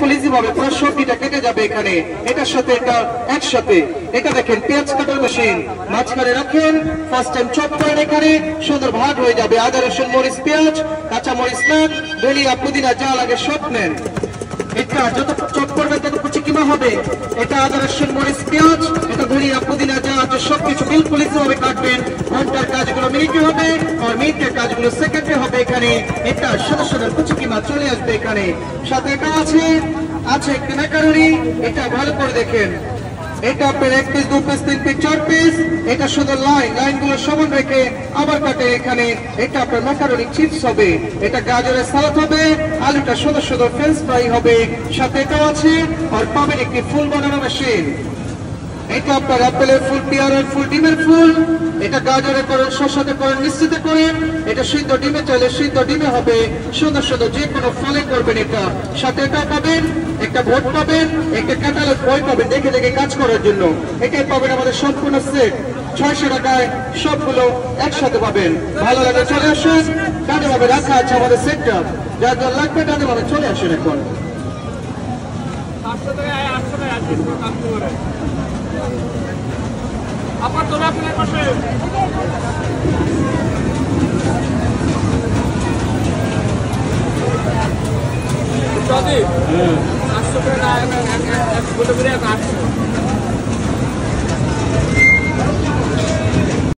বিলকুল ইজি ভাবে পুরো সবজিটা কেটে যাবে এখানে, এটার সাথে এটা একসাথে। এটা দেখেন পেঁয়াজ কাটার মেশিন, মাঝখানে রাখেন, ফার্স্ট টাইম চপ করেন, এখানে সুন্দর ভাগ হয়ে যাবে। আদা রসুন মরিচ পেঁয়াজ কাঁচা মরিচ নেন, ধনিয়া পুদিনা যা লাগে সব নেন। এটা যত চপ করবে তত কুচি কিমা হবে। এটা আদা রসুন মরিচ পেঁয়াজ, এটা ধনিয়া পুদিনা যা আছে সবকিছু বিলকুল ইজিভাবে কাটবেন। ঘন্টার কাজগুলো মিনিটে হবে আর মিনিটের কাজগুলো সেকেন্ডে হবে এখানে। এটা সাদা সাদা কুচি কিমা চলে আসবে এখানে। সাথে এটা আছে একটি ম্যাকারনি, এটা ভালো করে দেখেন। এটা আপনার 1 পিস 2 পিস 3 পিস 4 পিস, এটা শুধু লাইনগুলো সমান রেখে আবার কাটে এখানে। এটা আপনার ম্যাকারনি চিপস হবে, এটা গাজরের সালাদ হবে, আলুটা সুন্দর সুন্দর ফ্রেঞ্চ ফ্রাই হবে। সাথে এটাও আছে আর পাবেন একটি ফুল বানানো মেশিন। এটা আপনার অ্যাপেলের ফুল, পেয়ারের ফুল, ডিমের ফুল। এটা গাজরে করেন, শসাতে করেন, মিষ্টিতে করেন। এটা সিদ্ধ ডিমে চাইলে সিদ্ধ ডিমে হবে, সুন্দর সুন্দর যে কোনো ফলে করবেন এটা। সাথে এটা পাবেন, একটা ভোট পাবেন, একটা ক্যাটালগ বই পাবেন দেখে দেখে কাজ করার জন্য। এটাই পাবেন আমাদের সম্পূর্ণ সেট 600 টাকায়, সবগুলো একসাথে পাবেন। ভালো লাগে চলে আসুন, ডানে ভাবে রাখা আছে আমাদের সেটটা, যার যার লাগবে ডানে ভাবে চলে আসুন এখন। আপনার তোরা আপনার পাশে যদি 800 করে না 1 বলে 800